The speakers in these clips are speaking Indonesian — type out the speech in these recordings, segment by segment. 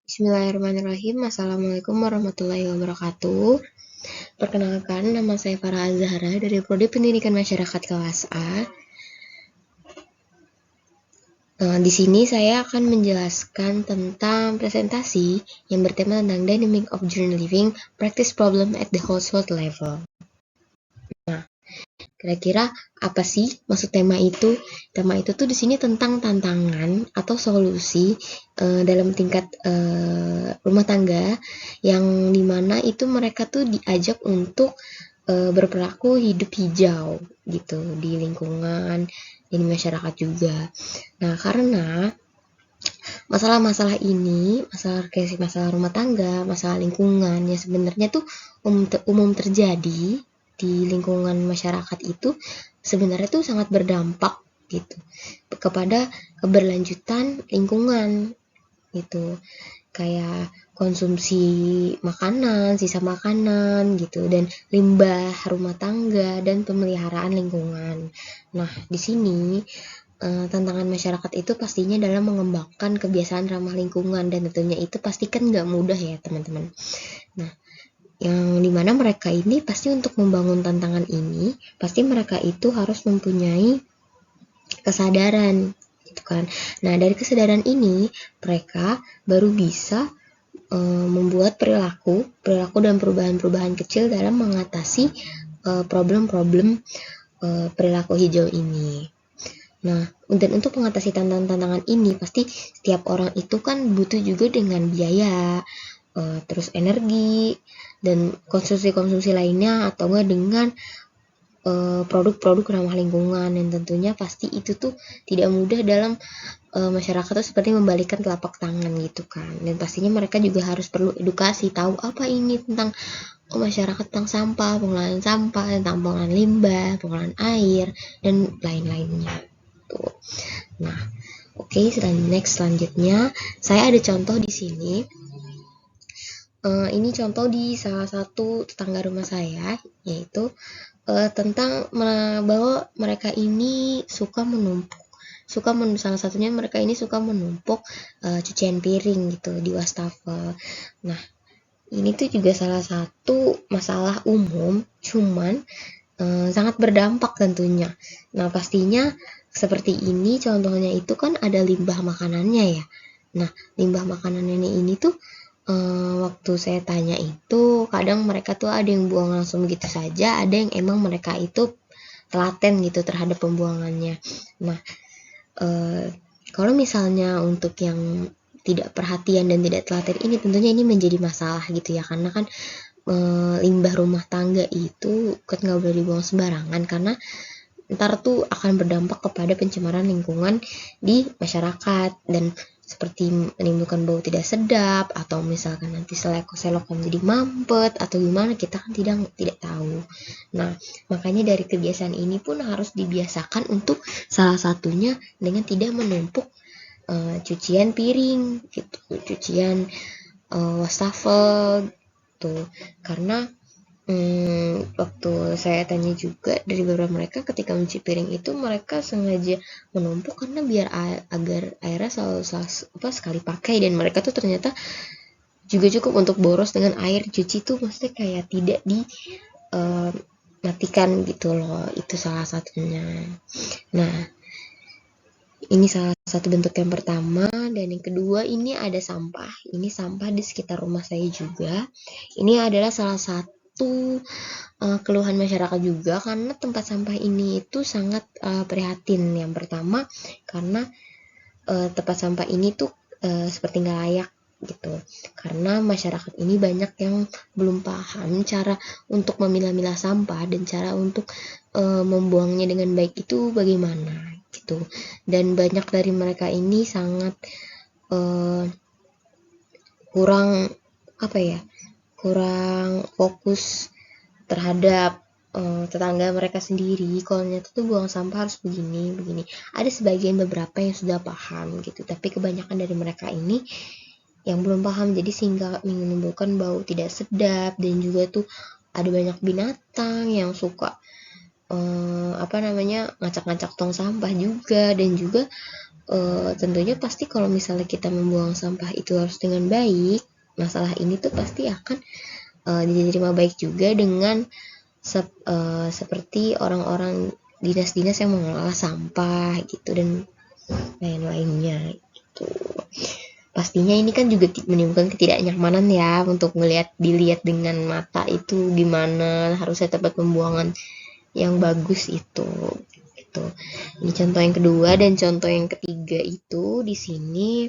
Bismillahirrahmanirrahim. Assalamualaikum warahmatullahi wabarakatuh. Perkenalkan, nama saya Farah Azhara dari Prodi Pendidikan Masyarakat kelas A. Di sini saya akan menjelaskan tentang presentasi yang bertema tentang Dynamic of Journal Living, Practice Problem at the Household Level. Kira-kira apa sih maksud tema itu? Tema itu tuh di sini tentang tantangan atau solusi dalam tingkat rumah tangga yang dimana itu mereka tuh diajak untuk berperilaku hidup hijau gitu di lingkungan, di masyarakat juga. Nah, karena masalah-masalah ini, masalah rumah tangga, masalah lingkungan ya sebenarnya tuh umum terjadi di lingkungan masyarakat itu sebenarnya tuh sangat berdampak gitu kepada keberlanjutan lingkungan gitu, kayak konsumsi makanan, sisa makanan gitu, dan limbah rumah tangga dan pemeliharaan lingkungan. Nah, di sini tantangan masyarakat itu pastinya dalam mengembangkan kebiasaan ramah lingkungan, dan tentunya itu pasti kan nggak mudah ya teman-teman. Nah, yang dimana mereka ini pasti untuk membangun tantangan ini, pasti mereka itu harus mempunyai kesadaran gitu kan. Nah, dari kesadaran ini mereka baru bisa membuat perilaku dan perubahan-perubahan kecil dalam mengatasi problem-problem perilaku hijau ini. Nah, dan untuk mengatasi tantangan-tantangan ini pasti setiap orang itu kan butuh juga dengan biaya, terus energi dan konsumsi-konsumsi lainnya, atau enggak dengan produk-produk ramah lingkungan, yang tentunya pasti itu tuh tidak mudah dalam masyarakat tuh seperti membalikan telapak tangan gitu kan. Dan pastinya mereka juga harus perlu edukasi, tahu apa ini tentang masyarakat, tentang sampah, pengelolaan sampah, tentang pengelolaan limbah, pengelolaan air, dan lain-lainnya tuh. Nah, oke, selanjutnya saya ada contoh di sini. Ini contoh di salah satu tetangga rumah saya, yaitu tentang bahwa mereka ini suka menumpuk, salah satunya mereka ini suka menumpuk cucian piring gitu di wastafel. Nah, ini tuh juga salah satu masalah umum, cuman sangat berdampak tentunya. Nah, pastinya seperti ini contohnya itu kan ada limbah makanannya ya. Nah, limbah makanannya ini tuh waktu saya tanya itu kadang mereka tuh ada yang buang langsung gitu saja, ada yang emang mereka itu telaten gitu terhadap pembuangannya. Nah, kalau misalnya untuk yang tidak perhatian dan tidak telaten ini, tentunya ini menjadi masalah gitu ya, karena kan limbah rumah tangga itu kan nggak boleh dibuang sembarangan, karena ntar tuh akan berdampak kepada pencemaran lingkungan di masyarakat, dan seperti menimbulkan bau tidak sedap, atau misalkan nanti selokan jadi mampet atau gimana, kita kan tidak tahu. Nah, makanya dari kebiasaan ini pun harus dibiasakan untuk salah satunya dengan tidak menumpuk cucian piring gitu, cucian wastafel tuh. Karena waktu saya tanya juga dari beberapa mereka, ketika mencuci piring itu mereka sengaja menumpuk karena biar agar airnya selalu sekali pakai, dan mereka tuh ternyata juga cukup untuk boros dengan air cuci tuh, maksudnya kayak tidak di matikan gitu loh. Itu salah satunya. Nah, ini salah satu bentuk yang pertama. Dan yang kedua, ini ada sampah. Ini sampah di sekitar rumah saya juga. Ini adalah salah satu keluhan masyarakat juga, karena tempat sampah ini itu sangat prihatin. Yang pertama, karena tempat sampah ini tuh seperti nggak layak gitu, karena masyarakat ini banyak yang belum paham cara untuk memilah-milah sampah dan cara untuk membuangnya dengan baik itu bagaimana gitu. Dan banyak dari mereka ini sangat kurang fokus terhadap tetangga mereka sendiri. Kalau nyata tuh buang sampah harus begini. Ada sebagian beberapa yang sudah paham gitu, tapi kebanyakan dari mereka ini yang belum paham, jadi sehingga menimbulkan bau tidak sedap. Dan juga tuh ada banyak binatang yang suka ngacak-ngacak tong sampah juga, dan juga tentunya pasti kalau misalnya kita membuang sampah itu harus dengan baik, masalah ini tuh pasti akan diterima baik juga dengan seperti orang-orang dinas-dinas yang mengelola sampah gitu dan lain-lainnya gitu. Pastinya ini kan juga menimbulkan ketidaknyamanan ya untuk dilihat dengan mata itu gimana harusnya tempat pembuangan yang bagus itu gitu. Ini contoh yang kedua, dan contoh yang ketiga itu di sini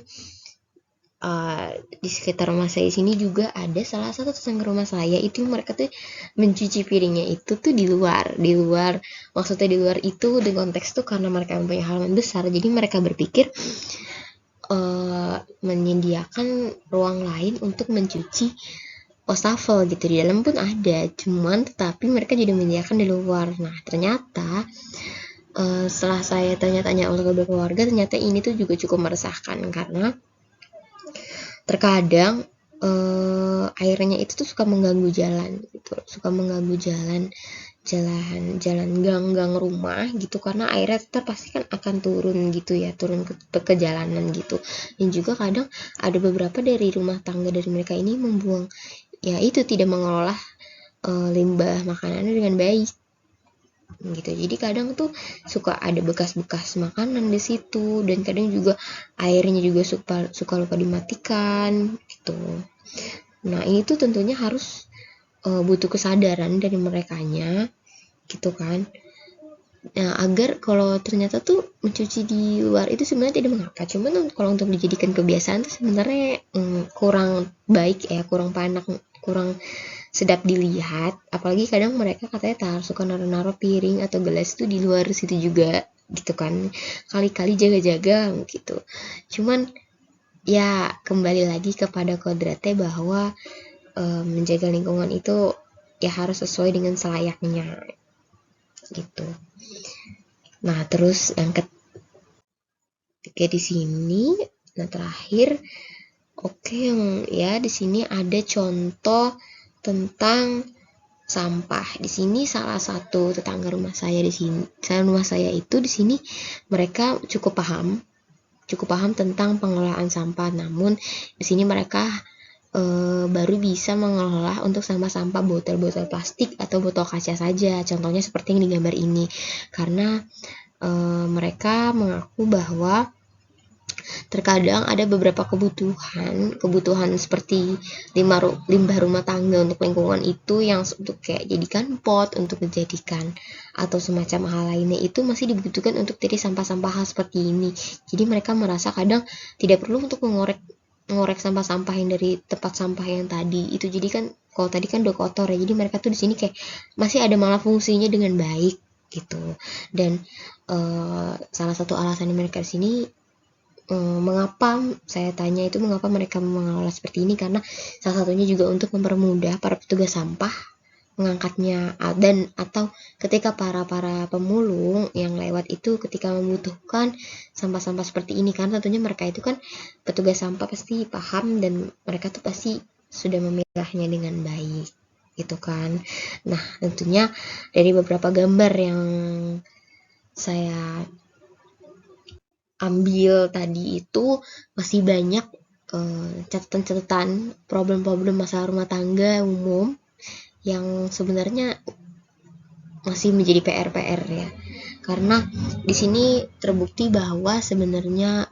di sekitar rumah saya sini juga ada salah satu tetangga rumah saya itu mereka tuh mencuci piringnya itu tuh di luar maksudnya di luar itu di konteks tuh karena mereka mempunyai halaman besar, jadi mereka berpikir menyediakan ruang lain untuk mencuci wastafel gitu. Di dalam pun ada, cuman tetapi mereka jadi menyediakan di luar. Nah ternyata setelah saya tanya-tanya oleh beberapa warga, ternyata ini tuh juga cukup meresahkan karena terkadang airnya itu tuh suka mengganggu jalan gitu, suka mengganggu jalan gang-gang rumah gitu, karena airnya tetap pasti kan akan turun gitu ya, turun ke jalanan gitu. Dan juga kadang ada beberapa dari rumah tangga dari mereka ini membuang ya itu, tidak mengelola limbah makanannya dengan baik gitu. Jadi kadang tuh suka ada bekas-bekas makanan di situ, dan kadang juga airnya juga suka lupa dimatikan gitu. Nah ini tuh tentunya harus butuh kesadaran dari merekanya gitu kan. Nah agar kalau ternyata tuh mencuci di luar itu sebenarnya tidak mengapa, cuman kalau untuk dijadikan kebiasaan tuh sebenarnya kurang baik ya, kurang panak, kurang sedap dilihat. Apalagi kadang mereka katanya suka naruh-naruh piring atau gelas itu di luar situ juga gitu kan, kali-kali jaga-jaga gitu. Cuman ya kembali lagi kepada kodratnya bahwa menjaga lingkungan itu ya harus sesuai dengan selayaknya gitu. Nah terus yang ketiga di sini, nah terakhir yang ya di sini ada contoh tentang sampah. Di sini salah satu tetangga rumah saya itu di sini mereka cukup paham tentang pengelolaan sampah. Namun di sini mereka baru bisa mengelola untuk sampah-sampah botol-botol plastik atau botol kaca saja. Contohnya seperti yang digambar ini. Karena mereka mengaku bahwa terkadang ada beberapa kebutuhan seperti limbah rumah tangga untuk lingkungan itu yang untuk kayak jadikan pot untuk dijadikan atau semacam hal lainnya itu masih dibutuhkan untuk dari sampah-sampah hal seperti ini. Jadi mereka merasa kadang tidak perlu untuk mengorek sampah-sampah yang dari tempat sampah yang tadi itu. Jadi kan kalau tadi kan udah kotor ya, jadi mereka tuh di sini kayak masih ada malah fungsinya dengan baik gitu. Dan salah satu alasan mereka di sini mengapa saya tanya itu mengapa mereka mengelola seperti ini, karena salah satunya juga untuk mempermudah para petugas sampah mengangkatnya, dan atau ketika para pemulung yang lewat itu ketika membutuhkan sampah-sampah seperti ini, karena tentunya mereka itu kan petugas sampah pasti paham dan mereka tuh pasti sudah memilahnya dengan baik gitu kan. Nah tentunya dari beberapa gambar yang saya ambil tadi itu masih banyak catatan-catatan problem-problem masalah rumah tangga umum yang sebenarnya masih menjadi PR ya, karena di sini terbukti bahwa sebenarnya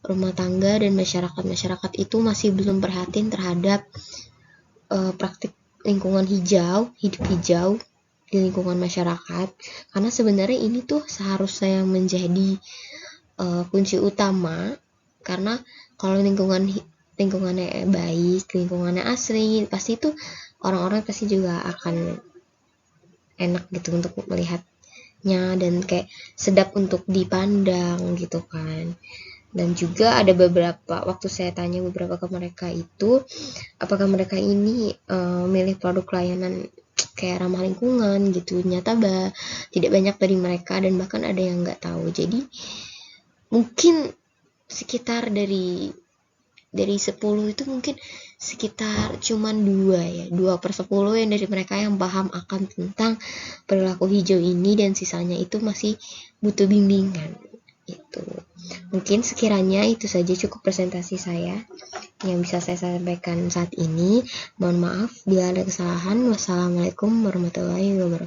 rumah tangga dan masyarakat itu masih belum perhatian terhadap praktik lingkungan hidup hijau di lingkungan masyarakat. Karena sebenarnya ini tuh seharusnya yang menjadi kunci utama, karena kalau lingkungannya baik, lingkungannya asri, pasti tuh orang-orang pasti juga akan enak gitu untuk melihatnya dan kayak sedap untuk dipandang gitu kan. Dan juga ada beberapa waktu saya tanya beberapa ke mereka itu apakah mereka ini milih produk layanan kayak ramah lingkungan gitu, ternyata tidak banyak dari mereka, dan bahkan ada yang nggak tahu. Jadi mungkin sekitar dari 10 itu mungkin sekitar cuman 2/10 yang dari mereka yang paham akan tentang perilaku hijau ini, dan sisanya itu masih butuh bimbingan Itu. Mungkin sekiranya itu saja cukup presentasi saya yang bisa saya sampaikan saat ini. Mohon maaf bila ada kesalahan. Wassalamualaikum warahmatullahi wabarakatuh.